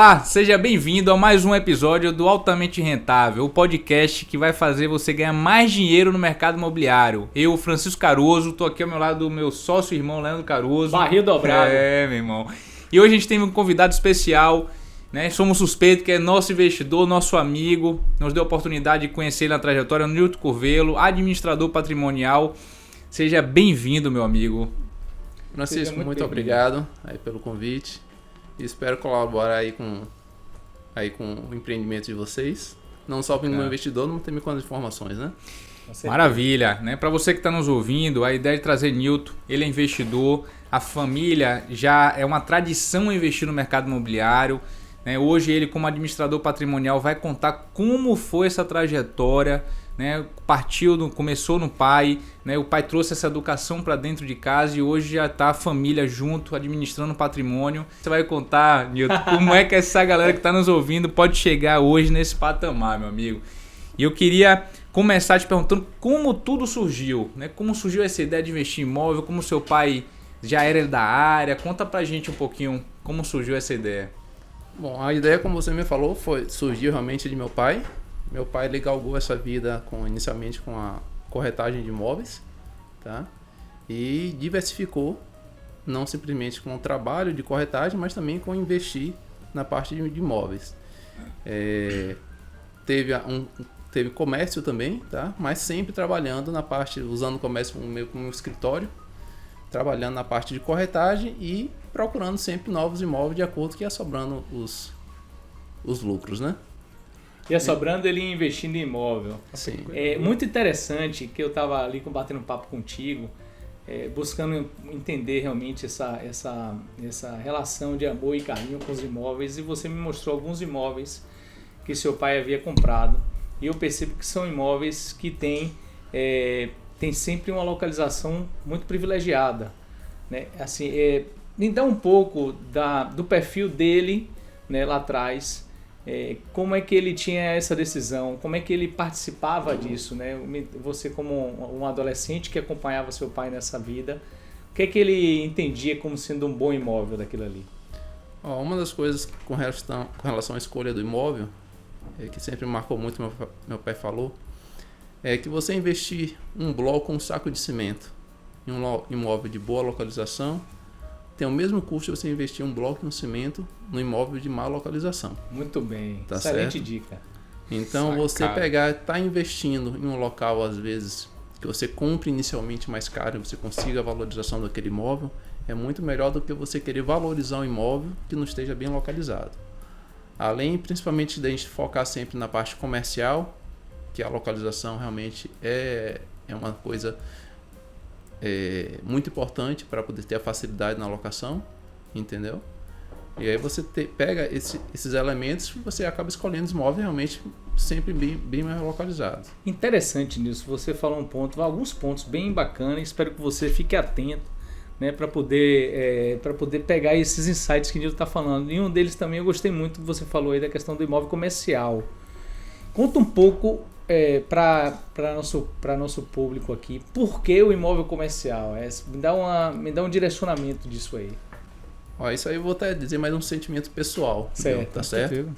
Olá, seja bem-vindo a mais um episódio do Altamente Rentável, o podcast que vai fazer você ganhar mais dinheiro no mercado imobiliário. Eu, Francisco Caruso, tô aqui ao meu lado do meu sócio e irmão Leandro Caruso. Barril dobrado. Meu irmão. E hoje a gente tem um convidado especial, né? Somos suspeitos, que é nosso investidor, nosso amigo. Nos deu a oportunidade de conhecer ele na trajetória, Nilton Curvelo, administrador patrimonial. Seja bem-vindo, meu amigo. Francisco, muito obrigado aí pelo convite. E espero colaborar aí com o empreendimento de vocês. Não só como investidor, mas também com as informações, né? Maravilha, né? Para você que está nos ouvindo, a ideia de trazer Nilton, ele é investidor, a família já é uma tradição investir no mercado imobiliário, né? Hoje ele, como administrador patrimonial, vai contar como foi essa trajetória, né? Começou no pai, né? O pai trouxe essa educação para dentro de casa e hoje já está a família junto, administrando patrimônio. Você vai contar, Nilton, como é que essa galera que está nos ouvindo pode chegar hoje nesse patamar, meu amigo. E eu queria começar te perguntando como tudo surgiu, né? Como surgiu essa ideia de investir em imóvel, como seu pai já era da área. Conta pra gente um pouquinho como surgiu essa ideia. Bom, a ideia, como você me falou, surgiu realmente de meu pai. Meu pai galgou essa vida inicialmente com a corretagem de imóveis, tá? E diversificou, não simplesmente com o trabalho de corretagem, mas também com investir na parte de imóveis. Teve comércio também, tá? Mas sempre trabalhando na parte, usando o comércio como um escritório, trabalhando na parte de corretagem e procurando sempre novos imóveis de acordo que ia sobrando os lucros, né? Ia sobrando, ele ia investindo em imóvel. Sim. É muito interessante que eu estava ali batendo papo contigo, buscando entender realmente essa relação de amor e carinho com os imóveis, e você me mostrou alguns imóveis que seu pai havia comprado. E eu percebo que são imóveis que têm sempre uma localização muito privilegiada, né? Assim, me dá um pouco do perfil dele, né, lá atrás, como é que ele tinha essa decisão, como é que ele participava disso, né? Você como um adolescente que acompanhava seu pai nessa vida, o que é que ele entendia como sendo um bom imóvel daquilo ali? Uma das coisas com relação à escolha do imóvel, que sempre marcou muito, meu pai falou, é que você investir um bloco, um saco de cimento em um imóvel de boa localização, tem o mesmo custo de você investir um bloco de cimento no imóvel de má localização. Muito bem, tá excelente certo? Dica. Então você está investindo em um local, às vezes, que você compre inicialmente mais caro e você consiga a valorização daquele imóvel, é muito melhor do que você querer valorizar um imóvel que não esteja bem localizado. Além, principalmente, de a gente focar sempre na parte comercial, que a localização realmente é uma coisa muito importante para poder ter a facilidade na locação, entendeu? E aí você pega esses elementos e você acaba escolhendo os imóveis realmente sempre bem mais localizados. Interessante nisso, você falou alguns pontos bem bacanas, espero que você fique atento, né, para poder pegar esses insights que o Nilton está falando. E um deles também eu gostei muito que você falou aí da questão do imóvel comercial. Conta um pouco para nosso público aqui, por que o imóvel comercial? Me dá um direcionamento disso aí. Isso aí eu vou até dizer mais um sentimento pessoal. Certo, tá certo?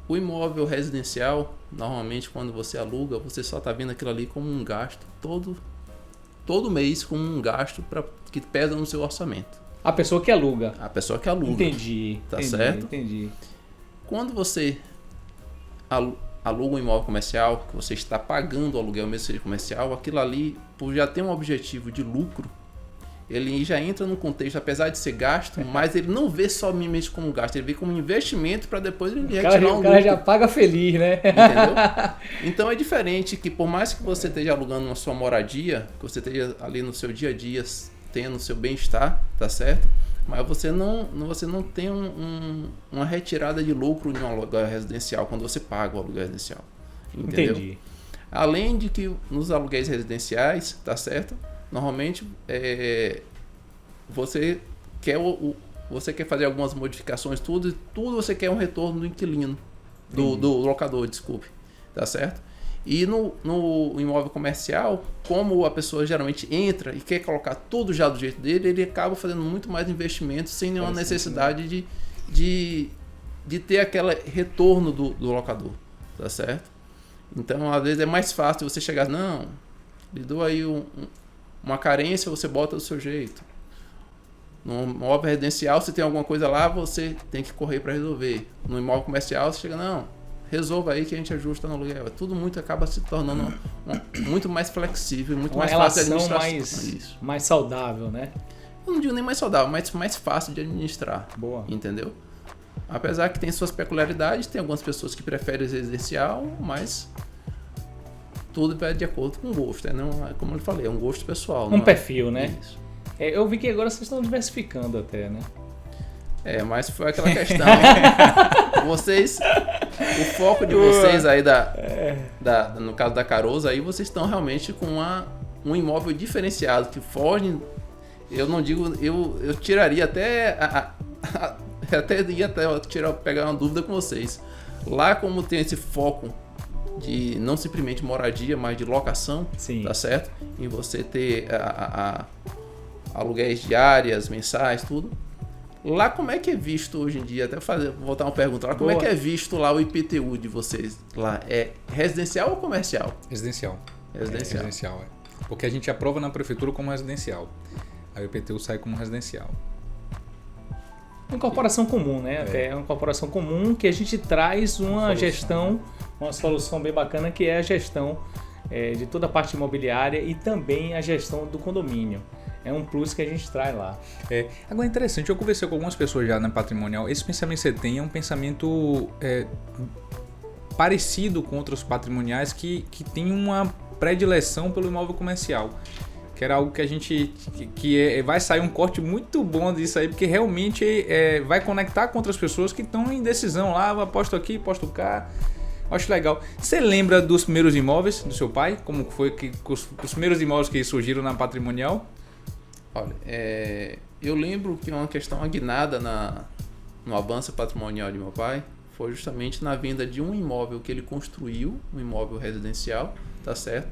O imóvel residencial, normalmente quando você aluga, você só está vendo aquilo ali como um gasto todo mês, como um gasto que pesa no seu orçamento. A pessoa que aluga. A pessoa que aluga. Entendi. Certo? Entendi. Quando você aluga um imóvel comercial, que você está pagando o aluguel mesmo seja comercial, aquilo ali, por já ter um objetivo de lucro, ele já entra num contexto, apesar de ser gasto, mas ele não vê somente como gasto, ele vê como investimento para depois ele retirar um lucro. O cara já paga feliz, né? Entendeu? Então é diferente que por mais que você esteja alugando na sua moradia, que você esteja ali no seu dia a dia tendo o seu bem-estar, tá certo? Mas você não tem uma retirada de lucro em um aluguel residencial quando você paga o aluguel residencial. Entendeu? Entendi. Além de que nos aluguéis residenciais, tá certo? Normalmente você quer fazer algumas modificações, tudo você quer um retorno do inquilino, do locador, desculpe, tá certo? E no imóvel comercial, como a pessoa geralmente entra e quer colocar tudo já do jeito dele, ele acaba fazendo muito mais investimentos sem nenhuma necessidade de ter aquele retorno do locador, tá certo? Então, às vezes é mais fácil você chegar, não, lhe dou aí uma carência, você bota do seu jeito. No imóvel residencial, se tem alguma coisa lá, você tem que correr para resolver. No imóvel comercial, você chega, não, resolva aí que a gente ajusta no aluguel. Tudo muito acaba se tornando muito mais flexível, muito uma mais fácil de relação administrar. mais saudável, né? Eu não digo nem mais saudável, mas mais fácil de administrar. Boa. Entendeu? Apesar que tem suas peculiaridades, tem algumas pessoas que preferem residencial, mas tudo vai de acordo com o gosto. Como eu falei, é um gosto pessoal. Um perfil, né? Isso. Eu vi que agora vocês estão diversificando até, né? Mas foi aquela questão. Vocês, o foco de vocês aí no caso da Caroso, aí vocês estão realmente com um imóvel diferenciado, que foge, eu não digo, eu tiraria pegar uma dúvida com vocês. Lá, como tem esse foco de não simplesmente moradia, mas de locação, sim, tá certo? Em você ter aluguéis diárias, mensais, tudo. Lá, como é que é visto hoje em dia? Voltar uma pergunta lá. Como é que é visto lá o IPTU de vocês? Lá é residencial ou comercial? Residencial. Residencial. Porque a gente aprova na prefeitura como residencial. Aí o IPTU sai como residencial. Uma incorporação comum, né? É uma incorporação comum que a gente traz uma gestão, uma solução bem bacana, que é a gestão de toda a parte imobiliária e também a gestão do condomínio. É um plus que a gente traz lá. Agora é interessante, eu conversei com algumas pessoas já na Patrimonial. Esse pensamento que você tem é um pensamento parecido com outros patrimoniais que tem uma predileção pelo imóvel comercial. Que era algo que a gente... vai sair um corte muito bom disso aí, porque realmente vai conectar com outras pessoas que estão em decisão lá, aposto aqui, aposto cá. Acho legal. Você lembra dos primeiros imóveis do seu pai? Como foi que os primeiros imóveis que surgiram na Patrimonial? Olha, eu lembro que uma questão aguinada no avanço patrimonial de meu pai foi justamente na venda de um imóvel que ele construiu, um imóvel residencial, tá certo?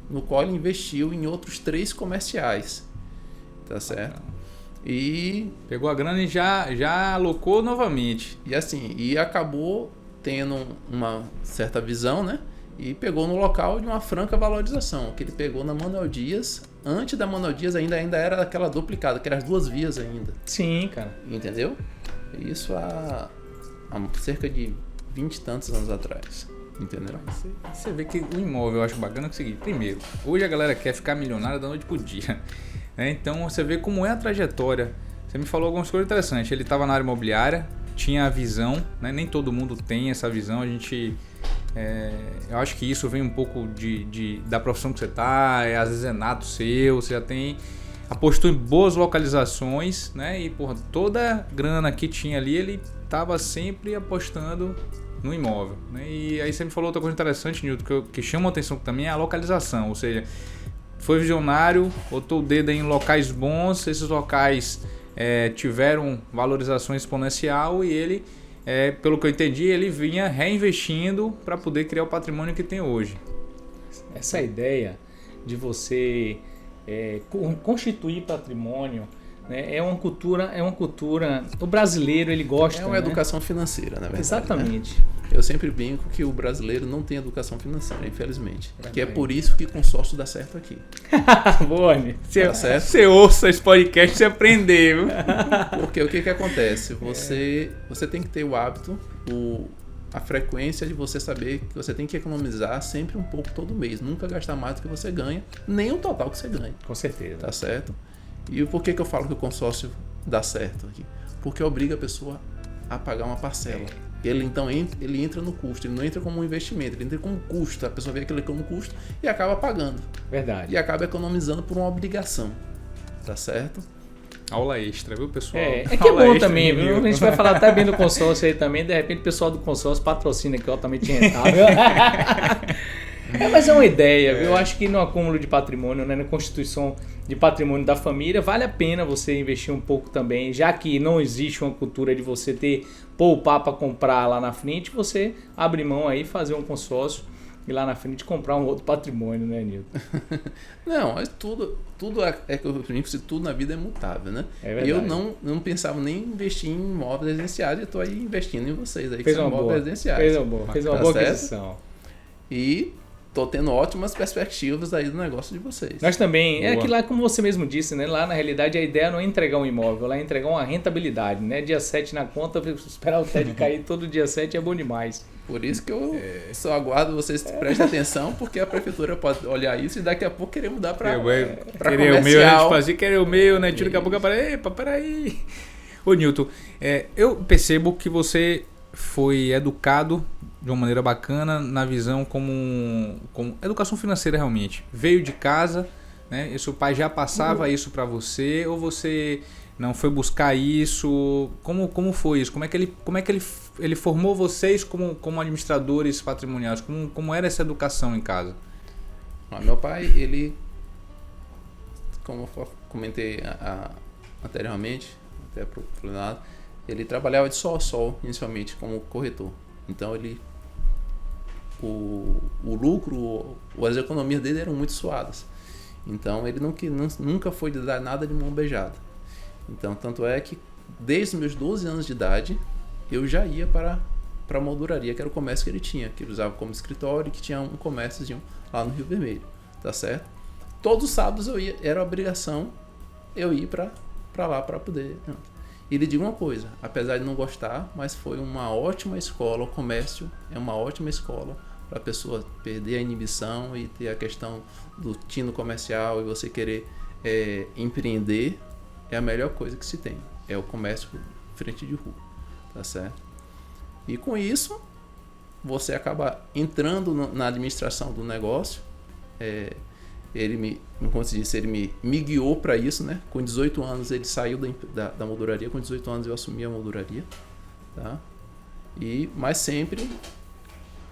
No qual ele investiu em outros 3 comerciais, tá certo? E pegou a grana e já alocou novamente. E assim, acabou tendo uma certa visão, né? E pegou no local de uma franca valorização, que ele pegou na Manuel Dias. Antes da Manuel Dias ainda era aquela duplicada, que era as 2 vias ainda. Sim, cara. Entendeu? Isso há cerca de 20 e tantos anos atrás. Entendeu? Você vê que o imóvel eu acho bacana que é o seguinte. Primeiro, hoje a galera quer ficar milionária da noite pro dia. Então você vê como é a trajetória. Você me falou algumas coisas interessantes. Ele estava na área imobiliária, tinha a visão, né? Nem todo mundo tem essa visão. Eu acho que isso vem um pouco da profissão que você está, às vezes é nato seu, você já apostou em boas localizações, né? E toda a grana que tinha ali, ele estava sempre apostando no imóvel, né? E aí você me falou outra coisa interessante, Nilton, que chama a atenção também é a localização, ou seja, foi visionário, botou o dedo em locais bons, esses locais tiveram valorização exponencial e ele, pelo que eu entendi, ele vinha reinvestindo para poder criar o patrimônio que tem hoje. Essa ideia de você constituir patrimônio, né, é uma cultura. O brasileiro ele gosta. É uma educação financeira, na verdade. Exatamente. Né? Eu sempre brinco que o brasileiro não tem educação financeira, infelizmente. Que é por isso que consórcio dá certo aqui. Boa, você ouça esse podcast e você aprender, viu? Porque o que acontece? Você tem que ter o hábito, a frequência de você saber que você tem que economizar sempre um pouco todo mês. Nunca gastar mais do que você ganha, nem o total que você ganha. Com certeza. Tá certo? E por que eu falo que o consórcio dá certo aqui? Porque obriga a pessoa a pagar uma parcela. Ele então ele entra no custo, ele não entra como um investimento, ele entra como custo. A pessoa vê aquilo como custo e acaba pagando. Verdade. E acaba economizando por uma obrigação. Tá certo? Aula extra, viu, pessoal? Que é bom também, viu? A gente vai falar até bem do consórcio aí também. De repente o pessoal do consórcio patrocina aqui, altamente rentável. Mas é uma ideia, viu? Eu acho que no acúmulo de patrimônio, né, na constituição de patrimônio da família, vale a pena você investir um pouco também, já que não existe uma cultura de você poupar para comprar lá na frente, você abre mão aí, fazer um consórcio e lá na frente comprar um outro patrimônio, né, Nilton? Não, mas tudo que eu brinco, se tudo na vida é mutável, né? É verdade. Eu não pensava nem em investir em imóveis residenciais, eu estou aí investindo em vocês aí, Fez que são uma imóveis boa, residenciais. fez uma boa aquisição. E tô tendo ótimas perspectivas aí do negócio de vocês. Nós também, Boa. é que lá, como você mesmo disse, né? Lá na realidade a ideia não é entregar um imóvel, lá é entregar uma rentabilidade, né? Dia 7 na conta, esperar o TED cair todo dia 7 é bom demais. Por isso que eu só aguardo vocês prestem atenção, porque a prefeitura pode olhar isso e daqui a pouco querer mudar para querer o meu, a gente fazia querer o meu, né? Tira daqui a pouco para epa, peraí. Ô Nilton, eu percebo que você foi educado de uma maneira bacana na visão como educação financeira realmente. Veio de casa, né? E seu pai já passava isso para você ou você não foi buscar isso? Como foi isso? Como é que ele formou vocês como administradores patrimoniais? Como era essa educação em casa? Meu pai, ele, como eu comentei anteriormente, até pro Leonardo, ele trabalhava de sol a sol inicialmente como corretor. Então o lucro, as economias dele eram muito suadas. Então ele nunca foi de dar nada de mão beijada. Então tanto é que desde os meus 12 anos de idade eu já ia para a molduraria, que era o comércio que ele tinha, que ele usava como escritório e que tinha um comérciozinho lá no Rio Vermelho, tá certo? Todos os sábados eu ia, era obrigação eu ir para lá para poder. E lhe digo uma coisa, apesar de não gostar, mas foi uma ótima escola, o comércio é uma ótima escola para a pessoa perder a inibição e ter a questão do tino comercial e você querer empreender, é a melhor coisa que se tem, é o comércio frente de rua, tá certo? E com isso, você acaba entrando na administração do negócio, como se disse, ele me guiou para isso, né? Com 18 anos ele saiu da molduraria, com 18 anos eu assumi a molduraria, tá? Mas sempre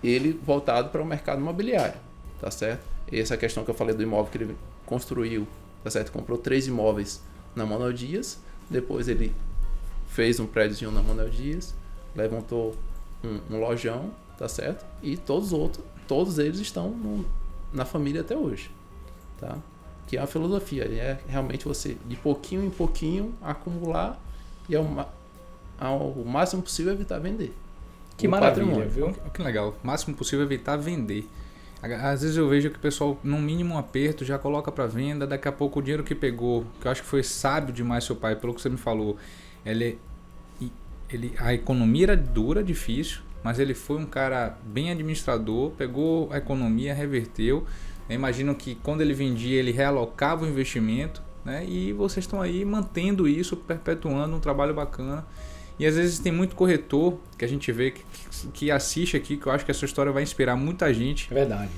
ele voltado para o mercado imobiliário, tá certo? Essa questão que eu falei do imóvel que ele construiu, tá certo? Comprou 3 imóveis na Manuel Dias, depois ele fez um prédiozinho na Manuel Dias, levantou um lojão, tá certo? E todos eles estão na família até hoje, tá? Que é uma filosofia, é realmente você de pouquinho em pouquinho acumular e ao máximo possível evitar vender. Que maravilha, viu? Que legal, o máximo possível evitar vender. Às vezes eu vejo que o pessoal, no mínimo um aperto, já coloca para venda, daqui a pouco o dinheiro que pegou, que eu acho que foi sábio demais seu pai, pelo que você me falou, a economia era dura, difícil, mas ele foi um cara bem administrador, pegou a economia, reverteu. Eu imagino que quando ele vendia, ele realocava o investimento, né? E vocês estão aí mantendo isso, perpetuando um trabalho bacana. E às vezes tem muito corretor que a gente vê que assiste aqui, que eu acho que essa história vai inspirar muita gente. É verdade.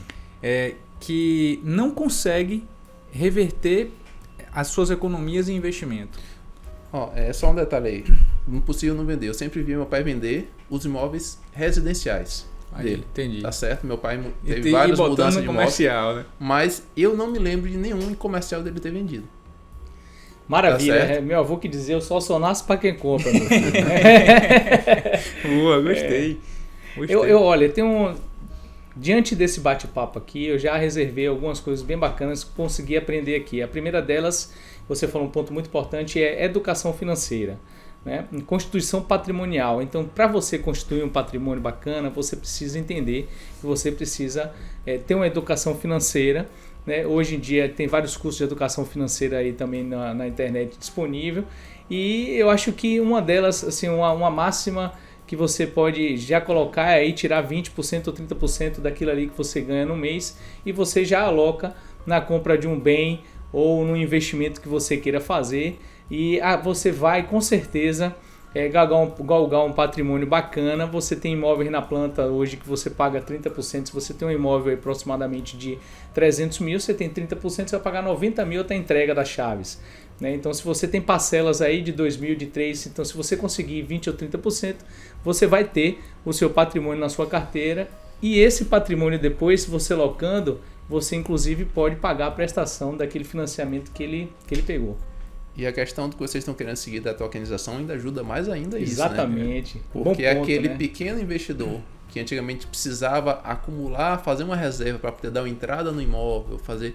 Que não consegue reverter as suas economias em investimento. Só um detalhe aí. Impossível não vender. Eu sempre vi meu pai vender os imóveis residenciais dele. Entendi. Tá certo? Meu pai teve várias mudanças de comercial, né? Mas eu não me lembro de nenhum comercial dele ter vendido. Maravilha, tá, meu avô que dizia, eu só nasço para quem compra. Boa, gostei. Olha, diante desse bate-papo aqui, eu já reservei algumas coisas bem bacanas que consegui aprender aqui. A primeira delas, você falou um ponto muito importante, é educação financeira, né? Constituição patrimonial. Então, para você constituir um patrimônio bacana, você precisa entender que você precisa ter uma educação financeira, né? Hoje em dia tem vários cursos de educação financeira aí também na internet disponível, e eu acho que uma delas, assim, uma máxima que você pode já colocar aí, tirar 20% ou 30% daquilo ali que você ganha no mês e você já aloca na compra de um bem ou no investimento que você queira fazer, e você vai com certeza galgar um patrimônio bacana. Você tem imóveis na planta hoje que você paga 30%. Se você tem um imóvel aproximadamente de 300 mil, você tem 30%, você vai pagar 90 mil até a entrega das chaves, né? Então, se você tem parcelas aí de 2 mil, de 3, então se você conseguir 20% ou 30%, você vai ter o seu patrimônio na sua carteira, e esse patrimônio depois, se você locando, você inclusive pode pagar a prestação daquele financiamento que ele pegou. E a questão do que vocês estão querendo seguir da tokenização ainda ajuda mais ainda isso, exatamente. né? Porque aquele pequeno investidor que antigamente precisava acumular, fazer uma reserva para poder dar uma entrada no imóvel, fazer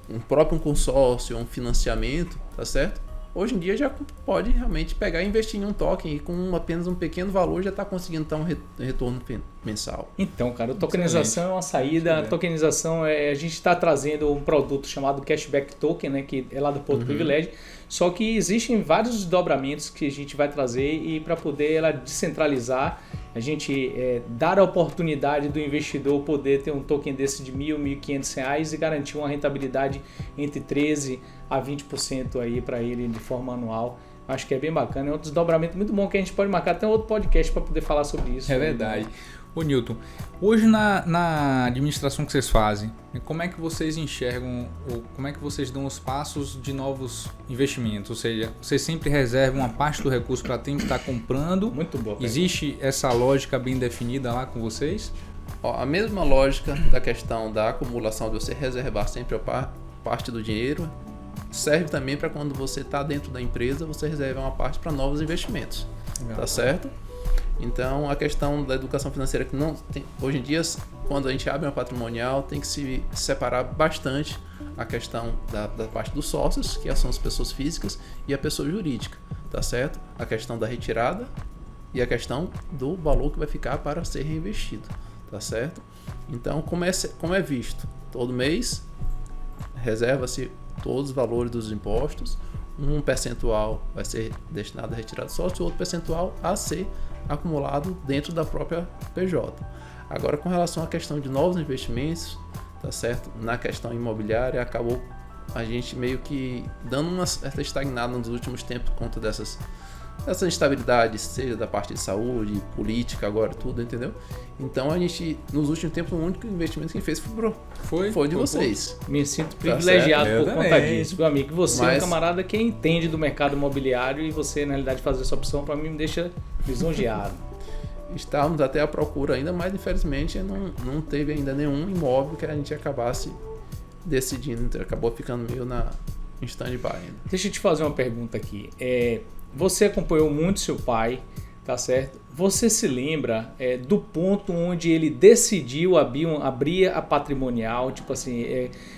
um próprio consórcio, um financiamento, tá certo? Hoje em dia já pode realmente pegar e investir em um token e com apenas um pequeno valor já está conseguindo dar um retorno mensal. Então, cara, a tokenização é uma saída. A tokenização a gente está trazendo um produto chamado Cashback Token, né, que é lá do Porto Privilégio. Só que existem vários desdobramentos que a gente vai trazer e para poder ela descentralizar, a gente dar a oportunidade do investidor poder ter um token desse de R$1.000, R$1.500 e garantir uma rentabilidade entre 13% a 20% aí para ele de forma anual. Acho que é bem bacana, é um desdobramento muito bom que a gente pode marcar até um outro podcast para poder falar sobre isso. É verdade. Ô Newton, hoje na administração que vocês fazem, como é que vocês enxergam, ou como é que vocês dão os passos de novos investimentos? Ou seja, vocês sempre reservam uma parte do recurso para quem está comprando? Muito boa. Existe essa lógica bem definida lá com vocês? A mesma lógica da questão da acumulação, de você reservar sempre a parte do dinheiro, serve também para quando você está dentro da empresa, você reserva uma parte para novos investimentos. Legal. Tá certo? Então, a questão da educação financeira que não tem, hoje em dia, quando a gente abre uma patrimonial, tem que se separar bastante a questão da parte dos sócios, que são as pessoas físicas, e a pessoa jurídica, tá certo? A questão da retirada e a questão do valor que vai ficar para ser reinvestido, tá certo? Então, como é visto? Todo mês, reserva-se todos os valores dos impostos, um percentual vai ser destinado à retirada do sócio e outro percentual a ser acumulado dentro da própria PJ. Agora, com relação à questão de novos investimentos, tá certo? Na questão imobiliária, acabou a gente meio que dando uma certa estagnada nos últimos tempos por conta dessas instabilidades, seja da parte de saúde, política, agora tudo, entendeu? Então a gente, nos últimos tempos, o único investimento que a gente fez foi de vocês. Me sinto privilegiado por conta disso, meu amigo. Você é um camarada que entende do mercado imobiliário e você, na realidade, fazer essa opção, para mim, me deixa lisonjeado. Estávamos até à procura ainda, mas infelizmente não teve ainda nenhum imóvel que a gente acabasse decidindo, então acabou ficando meio em stand-by. Deixa eu te fazer uma pergunta aqui. Você acompanhou muito seu pai, tá certo? Você se lembra do ponto onde ele decidiu abrir a patrimonial? Tipo assim,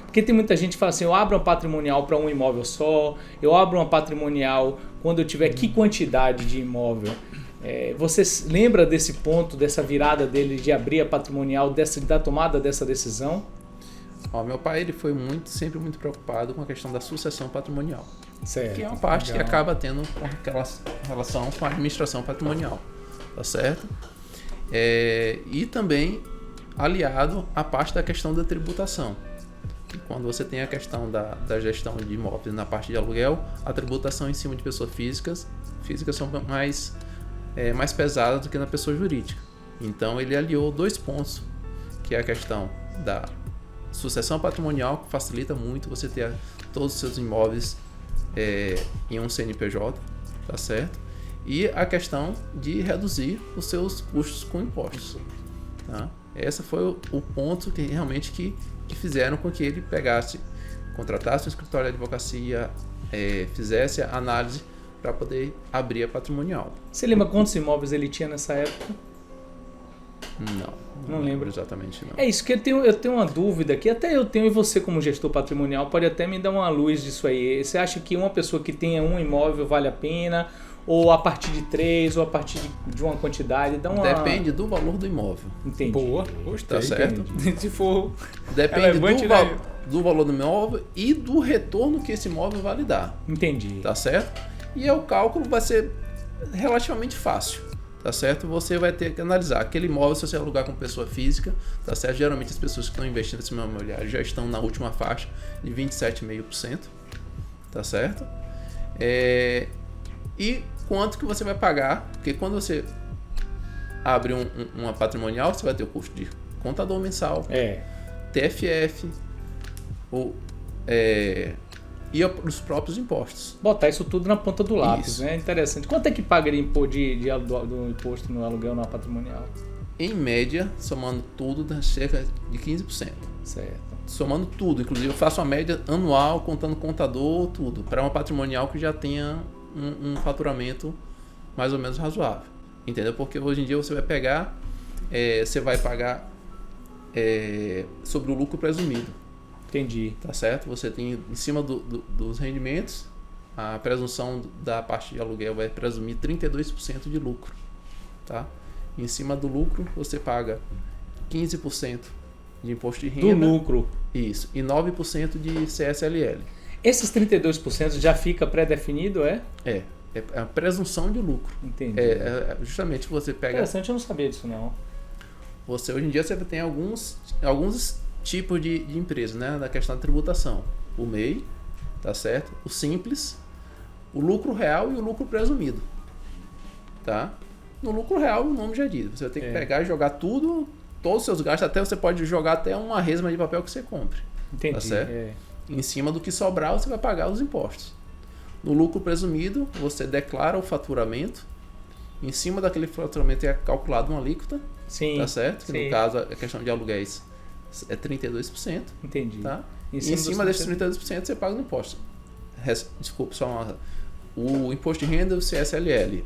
porque tem muita gente que fala assim, eu abro uma patrimonial para um imóvel só, eu abro uma patrimonial quando eu tiver que quantidade de imóvel. Você lembra desse ponto, dessa virada dele de abrir a patrimonial, da tomada dessa decisão? Meu pai ele foi sempre muito preocupado com a questão da sucessão patrimonial. Certo, que é uma parte que acaba tendo com aquela relação com a administração patrimonial, tá certo? E também aliado à parte da questão da tributação. Que quando você tem a questão da gestão de imóveis na parte de aluguel, a tributação em cima de pessoas físicas são mais pesadas do que na pessoa jurídica. Então ele aliou dois pontos, que é a questão da sucessão patrimonial, que facilita muito você ter todos os seus imóveis em um CNPJ, tá certo? E a questão de reduzir os seus custos com impostos, tá? Esse foi o ponto que realmente que fizeram com que ele contratasse um escritório de advocacia, fizesse a análise para poder abrir a patrimonial. Você lembra quantos imóveis ele tinha nessa época? Não lembro exatamente, não. É isso que eu tenho uma dúvida que até eu tenho, e você como gestor patrimonial pode até me dar uma luz disso aí. Você acha que uma pessoa que tenha um imóvel vale a pena? Ou a partir de 3, ou a partir de uma quantidade? Depende do valor do imóvel. Entendi. Boa, gostei. Tá certo? Se for depende do valor do imóvel e do retorno que esse imóvel vai lhe dar. Entendi. Tá certo? E o cálculo vai ser relativamente fácil. Tá certo? Você vai ter que analisar aquele imóvel, se você alugar com pessoa física, tá certo? Geralmente as pessoas que estão investindo nesse imóvel imobiliário já estão na última faixa de 27,5%, tá certo? E quanto que você vai pagar? Porque quando você abre uma patrimonial, você vai ter o custo de contador mensal, TFF, e os próprios impostos. Botar isso tudo na ponta do lápis, né? Interessante. Quanto é que paga do imposto no aluguel na patrimonial? Em média, somando tudo, dá cerca de 15%. Certo. Somando tudo, inclusive eu faço a média anual, contando contador, tudo, para uma patrimonial que já tenha um faturamento mais ou menos razoável. Entendeu? Porque hoje em dia você vai pegar você vai pagar sobre o lucro presumido. Entendi. Tá certo? Você tem, em cima dos rendimentos, a presunção da parte de aluguel vai presumir 32% de lucro. Tá? Em cima do lucro, você paga 15% de imposto de renda. Do lucro. Isso. E 9% de CSLL. Esses 32% já fica pré-definido, é? É a presunção de lucro. Entendi. Justamente você pega... Interessante, eu não sabia disso, não. Hoje em dia você tem alguns tipos de empresas, né? Da questão da tributação. O MEI, tá certo? O simples, o lucro real e o lucro presumido. Tá? No lucro real, o nome já diz. Você tem que pegar e jogar tudo, todos os seus gastos, até você pode jogar até uma resma de papel que você compre. Entendi. Tá certo? Em cima do que sobrar, você vai pagar os impostos. No lucro presumido, você declara o faturamento. Em cima daquele faturamento é calculado uma alíquota. Sim. Tá certo? Que sim. no caso, a questão de aluguéis é 32%. Entendi. Tá? Em cima desses 32%, você paga o imposto. Desculpa, só uma... O imposto de renda, o CSLL.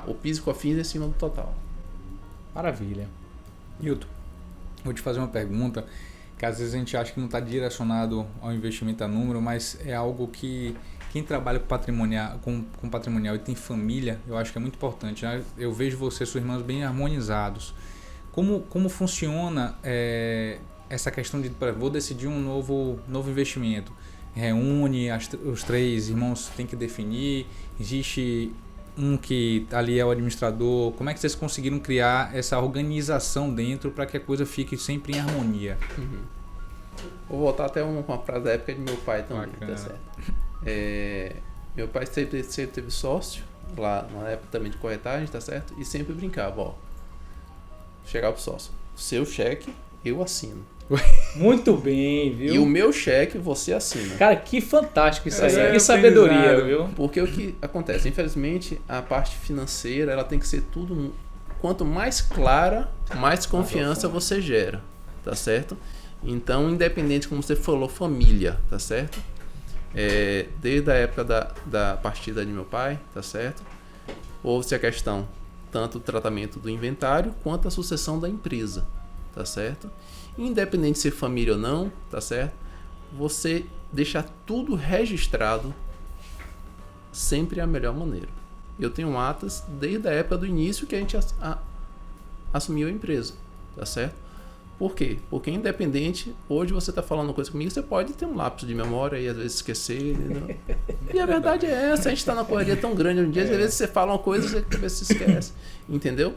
O PIS e COFINS é em cima do total. Maravilha. Hilton, vou te fazer uma pergunta que às vezes a gente acha que não está direcionado ao investimento a número, mas é algo que quem trabalha com patrimonial e tem família, eu acho que é muito importante. Né? Eu vejo você e seus irmãos bem harmonizados. Como funciona essa questão de vou decidir um novo investimento? Reúne, os três irmãos têm que definir, existe um que ali é o administrador. Como é que vocês conseguiram criar essa organização dentro para que a coisa fique sempre em harmonia? Uhum. Vou voltar até uma frase da época de meu pai também. Tá certo? Meu pai sempre teve sócio, lá na época também de corretagem, tá certo? E sempre brincava, chegava pro sócio, seu cheque eu assino. Muito bem, viu? E o meu cheque você assina. Cara, que fantástico isso aí. Que sabedoria, viu? Porque o que acontece? Infelizmente, a parte financeira, ela tem que ser tudo... Quanto mais clara, mais confiança você gera, tá certo? Então, independente, como você falou, família, tá certo? Desde a época da partida de meu pai, tá certo? Houve-se a questão, tanto do tratamento do inventário, quanto a sucessão da empresa, tá certo? Independente de ser família ou não, tá certo? Você deixar tudo registrado sempre é a melhor maneira. Eu tenho atas desde a época do início que a gente assumiu a empresa, tá certo? Por quê? Porque independente, hoje você está falando uma coisa comigo, você pode ter um lapso de memória e às vezes esquecer, entendeu? E a verdade é essa, a gente está na correria tão grande um dia, às vezes você fala uma coisa e você se esquece, entendeu?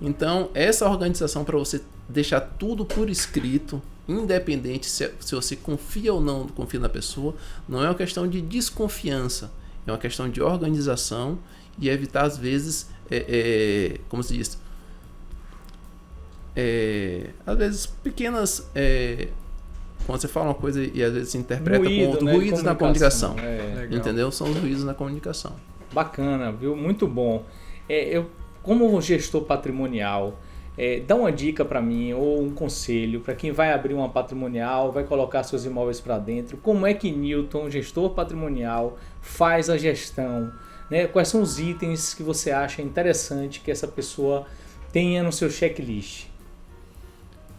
Então, essa organização para você deixar tudo por escrito, independente se você confia ou não confia na pessoa, não é uma questão de desconfiança, é uma questão de organização e evitar, às vezes, como se diz, às vezes pequenas... quando você fala uma coisa e às vezes se interpreta como ruídos na comunicação. Entendeu? São os ruídos na comunicação. Bacana, viu? Muito bom. Como gestor patrimonial, dá uma dica para mim ou um conselho para quem vai abrir uma patrimonial, vai colocar seus imóveis para dentro. Como é que Newton, gestor patrimonial, faz a gestão? Né? Quais são os itens que você acha interessante que essa pessoa tenha no seu checklist?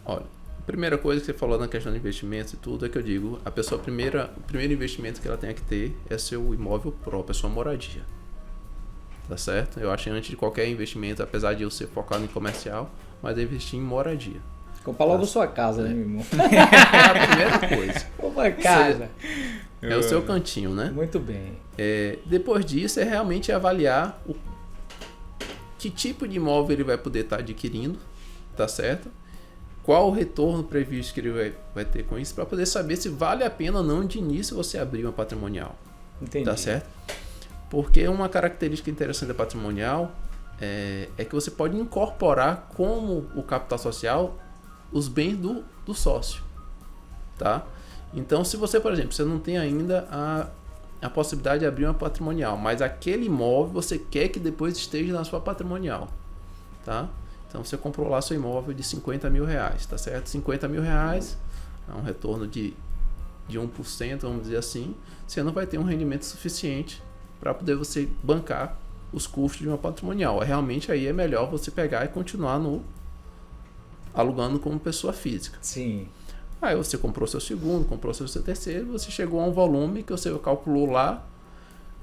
Olha, a primeira coisa que você falou na questão de investimentos e tudo é que eu digo, o primeiro investimento que ela tem que ter é seu imóvel próprio, a sua moradia. Tá certo? Eu acho que antes de qualquer investimento, apesar de eu ser focado em comercial, mas é investir em moradia. Comprar logo sua casa, né, meu irmão? É a primeira coisa. Comprar casa. É o seu cantinho, né? Muito bem. Depois disso, é realmente avaliar que tipo de imóvel ele vai poder estar adquirindo, tá certo? Qual o retorno previsto que ele vai ter com isso, para poder saber se vale a pena ou não de início você abrir uma patrimonial. Entendi. Tá certo? Porque uma característica interessante da patrimonial é que você pode incorporar como o capital social os bens do sócio, tá? Então, se você, por exemplo, você não tem ainda a possibilidade de abrir uma patrimonial, mas aquele imóvel você quer que depois esteja na sua patrimonial, tá? Então, você comprou lá seu imóvel de 50 mil reais, tá certo? 50 mil reais é um retorno de 1%, vamos dizer assim. Você não vai ter um rendimento suficiente para poder você bancar os custos de uma patrimonial. Realmente aí é melhor você pegar e continuar alugando como pessoa física. Sim. Aí você comprou seu segundo, comprou seu terceiro, você chegou a um volume que você calculou lá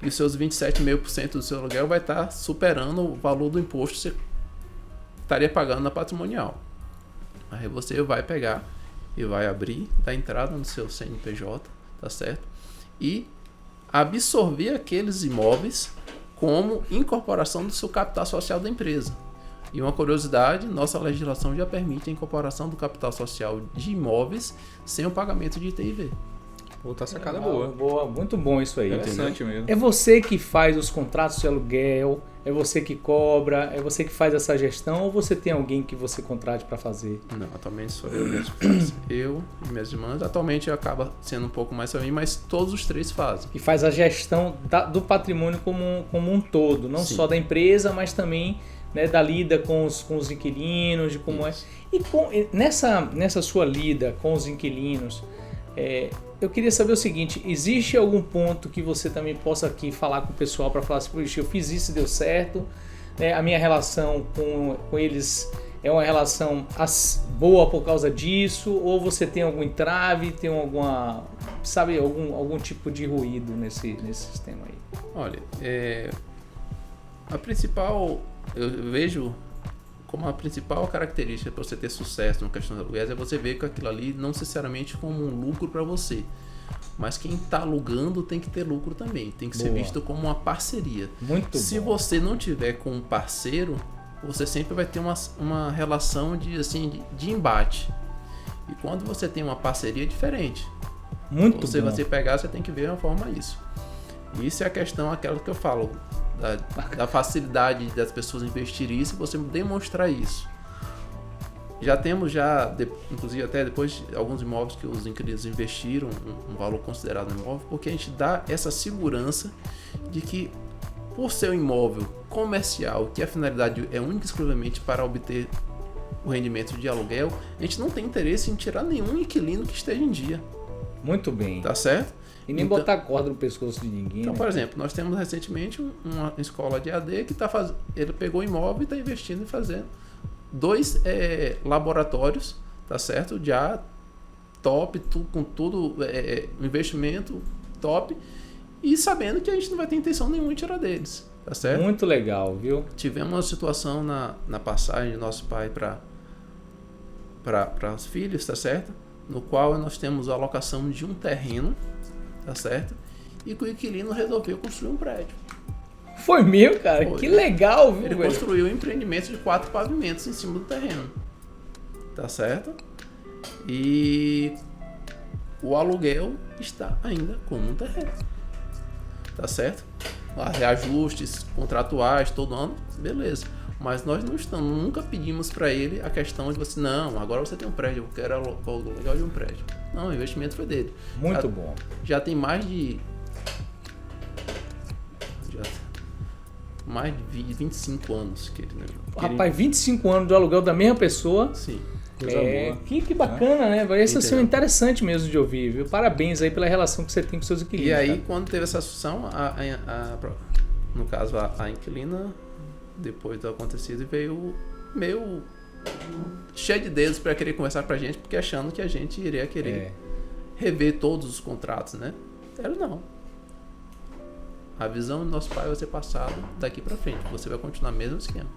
e os seus 27,5% do seu aluguel vai estar superando o valor do imposto que você estaria pagando na patrimonial. Aí você vai pegar e vai abrir, dar entrada no seu CNPJ, tá certo? E absorver aqueles imóveis como incorporação do seu capital social da empresa. E uma curiosidade, nossa legislação já permite a incorporação do capital social de imóveis sem o pagamento de ITIV. Outra sacada boa. Muito bom isso aí. Interessante mesmo. É você que faz os contratos de aluguel, é você que cobra, é você que faz essa gestão ou você tem alguém que você contrate para fazer? Não, atualmente sou eu mesmo que faço. Eu e minhas irmãs, atualmente acaba sendo um pouco mais também, mas todos os três fazem. E faz a gestão do patrimônio como um todo, não Sim. só da empresa, mas também, né, da lida com os inquilinos, de como Isso. é. E nessa sua lida com os inquilinos, eu queria saber o seguinte, existe algum ponto que você também possa aqui falar com o pessoal para falar assim, poxa, eu fiz isso e deu certo, né? A minha relação com eles é uma relação boa por causa disso, ou você tem algum entrave, tem algum tipo de ruído nesse sistema aí? Olha, a principal, eu vejo como a principal característica para você ter sucesso na questão de aluguéis é você ver que aquilo ali não necessariamente como um lucro para você, mas quem está alugando tem que ter lucro também, tem que ser visto como uma parceria. Muito Se bom. você não tiver com um parceiro, você sempre vai ter uma relação de embate. E quando você tem uma parceria, é diferente. Muito Você bom. vai pegar, você tem que ver de uma forma isso. Isso é a questão, aquela que eu falo, da facilidade das pessoas investirem isso e você demonstrar isso. Já temos, inclusive até depois, alguns imóveis que os inquilinos investiram um valor considerado no imóvel, porque a gente dá essa segurança de que, por ser um imóvel comercial, que a finalidade é única e exclusivamente para obter o rendimento de aluguel, a gente não tem interesse em tirar nenhum inquilino que esteja em dia. Muito bem. Tá certo? E nem botar corda no pescoço de ninguém. Então, né? por exemplo, nós temos recentemente uma escola de AD que ele pegou o imóvel e está investindo em fazendo 2 laboratórios, tá certo? Já top, com tudo, investimento top, e sabendo que a gente não vai ter intenção nenhuma de tirar deles, tá certo? Muito legal, viu? Tivemos uma situação na passagem de nosso pai para os filhos, tá certo? No qual nós temos a alocação de um terreno, tá certo? E que o inquilino resolveu construir um prédio. Foi meu, cara. Foi. Que legal, viu? Ele velho? construiu um empreendimento de 4 pavimentos em cima do terreno. Tá certo? E o aluguel está ainda como um terreno. Tá certo? Reajustes contratuais todo ano, beleza. Mas nós nunca pedimos para ele a questão de você, não, agora você tem um prédio, eu quero o aluguel de um prédio. Não, o investimento foi dele. Muito bom. Já tem mais de 25 anos que ele... Rapaz, 25 anos do aluguel da mesma pessoa. Sim. Coisa boa. Que bacana, né? Vai ser Entendeu? interessante mesmo de ouvir, viu? Parabéns aí pela relação que você tem com seus inquilinos. E aí, cara. quando teve essa discussão, no caso, a inquilina, depois do acontecido, veio meio cheio de dedos para querer conversar pra gente, porque achando que a gente iria querer rever todos os contratos, né? Não. A visão do nosso pai vai ser passada daqui pra frente. Você vai continuar mesmo no esquema.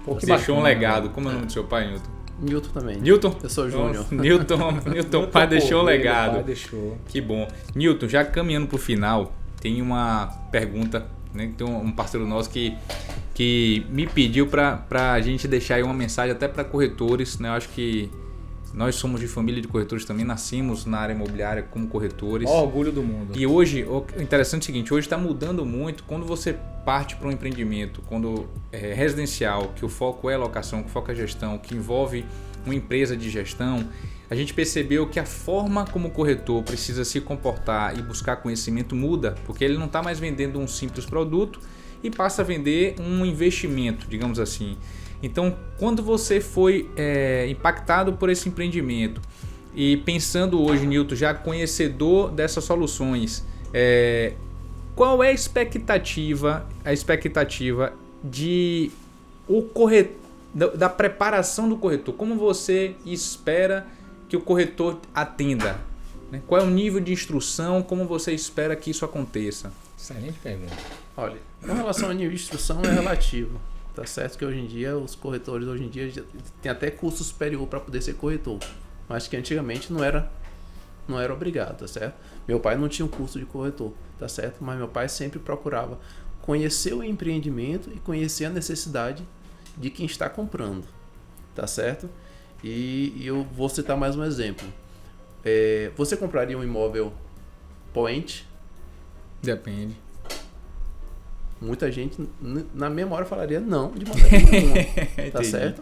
Pô, que Deixou um bacana, legado. né? Como é o nome do seu pai, Newton? Newton também. Newton? Eu sou Júnior. Nossa, Newton, pai deixou um legado. Pai deixou. Que bom. Newton, já caminhando pro final, tem uma pergunta, né? Tem um parceiro nosso que me pediu para a gente deixar aí uma mensagem até para corretores, né? Eu acho que nós somos de família de corretores também, nascemos na área imobiliária como corretores. Ó, orgulho do mundo. E hoje, o interessante é o seguinte, hoje está mudando muito quando você parte para um empreendimento, quando é residencial, que o foco é locação, que o foco é gestão, que envolve uma empresa de gestão, a gente percebeu que a forma como o corretor precisa se comportar e buscar conhecimento muda, porque ele não está mais vendendo um simples produto e passa a vender um investimento, digamos assim. Então, quando você foi impactado por esse empreendimento e pensando hoje, Newton, já conhecedor dessas soluções, qual é a expectativa de o corretor da preparação do corretor. Como você espera que o corretor atenda? Né? Qual é o nível de instrução? Como você espera que isso aconteça? Excelente pergunta. Olha, com relação ao nível de instrução é relativo. Tá certo que hoje em dia, os corretores hoje em dia tem até curso superior para poder ser corretor. Mas que antigamente não era obrigado, tá certo? Meu pai não tinha um curso de corretor, tá certo? Mas meu pai sempre procurava conhecer o empreendimento e conhecer a necessidade de quem está comprando, tá certo? E eu vou citar mais um exemplo. Você compraria um imóvel Point? Depende. Muita gente na mesma hora falaria não, de maneira nenhuma, tá certo?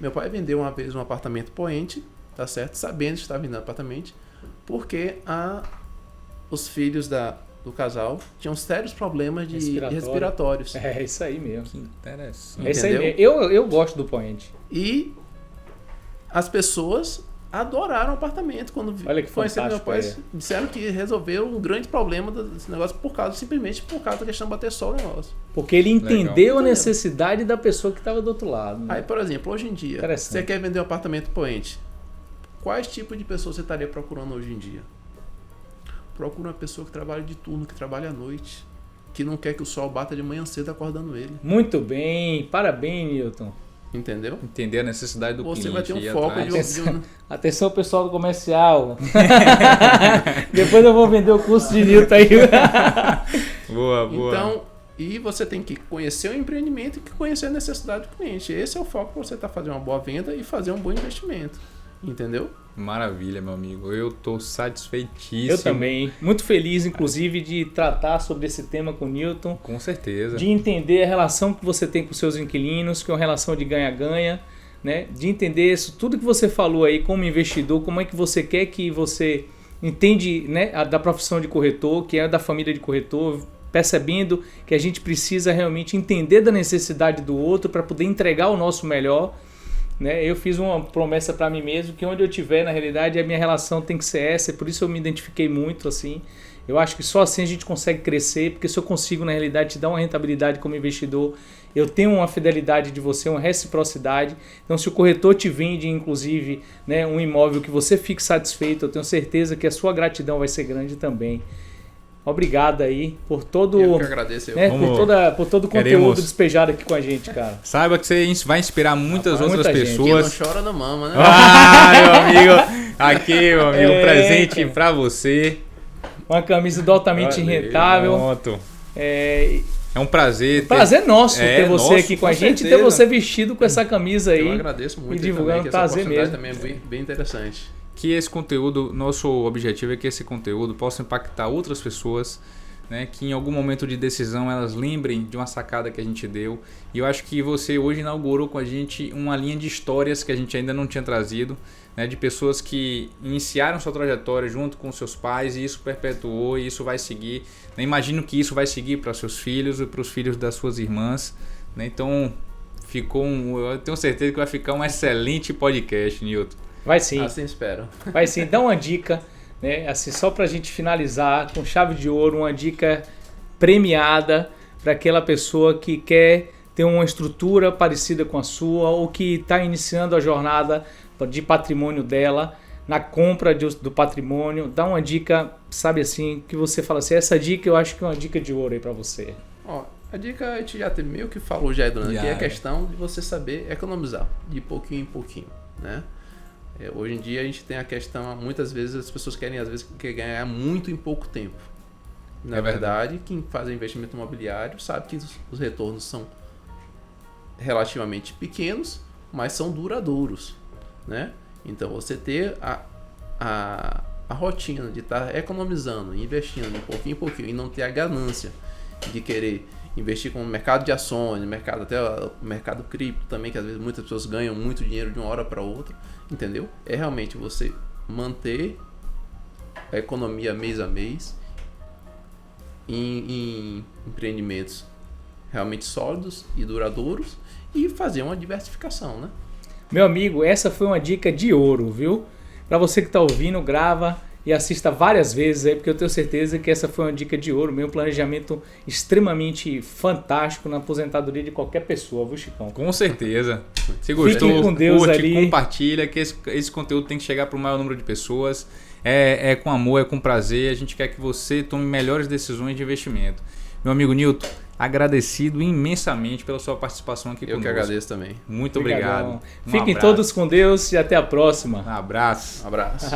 Meu pai vendeu uma vez um apartamento Point, tá certo? Sabendo que estava vendendo apartamento, porque os filhos do casal tinham sérios problemas de respiratórios. É isso aí mesmo. Que interessante. É isso aí mesmo. Eu gosto do Point. E as pessoas adoraram o apartamento quando conheceram meu pai. Disseram que resolveu um grande problema desse negócio simplesmente por causa da questão de bater só o negócio. Porque ele entendeu a necessidade da pessoa que estava do outro lado. Né? Aí, por exemplo, hoje em dia, você quer vender um apartamento Point, quais tipos de pessoas você estaria procurando hoje em dia? Procura uma pessoa que trabalha de turno, que trabalha à noite, que não quer que o sol bata de manhã cedo acordando ele. Muito bem, parabéns, Newton. Entendeu? Entender a necessidade do cliente. Você vai ter um foco Atenção, pessoal do comercial. Depois eu vou vender o curso de Newton aí. Boa. Então, e você tem que conhecer o empreendimento e conhecer a necessidade do cliente. Esse é o foco para você fazer uma boa venda e fazer um bom investimento. Entendeu? Maravilha, meu amigo. Eu tô satisfeitíssimo. Eu também. Muito feliz, inclusive, de tratar sobre esse tema com o Newton. Com certeza. De entender a relação que você tem com seus inquilinos, que é uma relação de ganha-ganha, né? De entender isso, tudo que você falou aí como investidor, como é que você quer que você entende, né, da profissão de corretor, que é da família de corretor, percebendo que a gente precisa realmente entender da necessidade do outro para poder entregar o nosso melhor. Né? Eu fiz uma promessa para mim mesmo que onde eu estiver, na realidade, a minha relação tem que ser essa, por isso eu me identifiquei muito assim. Eu acho que só assim a gente consegue crescer, porque se eu consigo, na realidade, te dar uma rentabilidade como investidor, eu tenho uma fidelidade de você, uma reciprocidade. Então, se o corretor te vende, inclusive, né, um imóvel que você fique satisfeito, eu tenho certeza que a sua gratidão vai ser grande também. Obrigado aí por todo, eu que agradeço, por todo o conteúdo despejado aqui com a gente, cara. Saiba que você vai inspirar muitas outras pessoas. Quem não chora não mama, né? Meu amigo, aqui, meu amigo, um presente pra você. Uma camisa do Altamente Rentável. Pronto. É um prazer. Prazer nosso ter você aqui com a gente e ter você vestido com essa camisa aí. Eu agradeço muito. E divulgando, prazer mesmo. Também é bem interessante. Que esse conteúdo, nosso objetivo é que esse conteúdo possa impactar outras pessoas, né, que em algum momento de decisão elas lembrem de uma sacada que a gente deu. E eu acho que você hoje inaugurou com a gente uma linha de histórias que a gente ainda não tinha trazido, né, de pessoas que iniciaram sua trajetória junto com seus pais e isso perpetuou e isso vai seguir. Imagino que isso vai seguir para seus filhos e para os filhos das suas irmãs, né? Então eu tenho certeza que vai ficar um excelente podcast, Newton. Vai sim. Assim espero. Vai sim. Dá uma dica, né? Assim, só pra gente finalizar com chave de ouro, uma dica premiada para aquela pessoa que quer ter uma estrutura parecida com a sua ou que está iniciando a jornada de patrimônio dela, na compra do patrimônio. Dá uma dica, sabe assim, que você fala assim, essa dica eu acho que é uma dica de ouro aí para você. Ó, a dica a gente já meio que falou já, Edona, que é a questão de você saber economizar de pouquinho em pouquinho, né? Hoje em dia a gente tem a questão, muitas vezes as pessoas querem ganhar muito em pouco tempo. Na verdade, quem faz investimento imobiliário sabe que os retornos são relativamente pequenos, mas são duradouros, né? Então você ter a rotina de estar economizando, investindo de pouquinho em pouquinho e não ter a ganância de querer investir com o mercado de ações, até o mercado cripto também, que às vezes muitas pessoas ganham muito dinheiro de uma hora para outra, entendeu? É realmente você manter a economia mês a mês em empreendimentos realmente sólidos e duradouros e fazer uma diversificação, né? Meu amigo, essa foi uma dica de ouro, viu? Para você que está ouvindo, grava, e assista várias vezes aí, porque eu tenho certeza que essa foi uma dica de ouro, meu planejamento extremamente fantástico na aposentadoria de qualquer pessoa, viu, Chicão? Com certeza. Se gostou, Fiquem com Deus curte, ali. compartilha, que esse conteúdo tem que chegar para o maior número de pessoas. É com amor, é com prazer. A gente quer que você tome melhores decisões de investimento. Meu amigo Nilton, agradecido imensamente pela sua participação aqui conosco. Eu que agradeço também. Muito obrigado. Fiquem todos com Deus e até a próxima. Um abraço. Um abraço.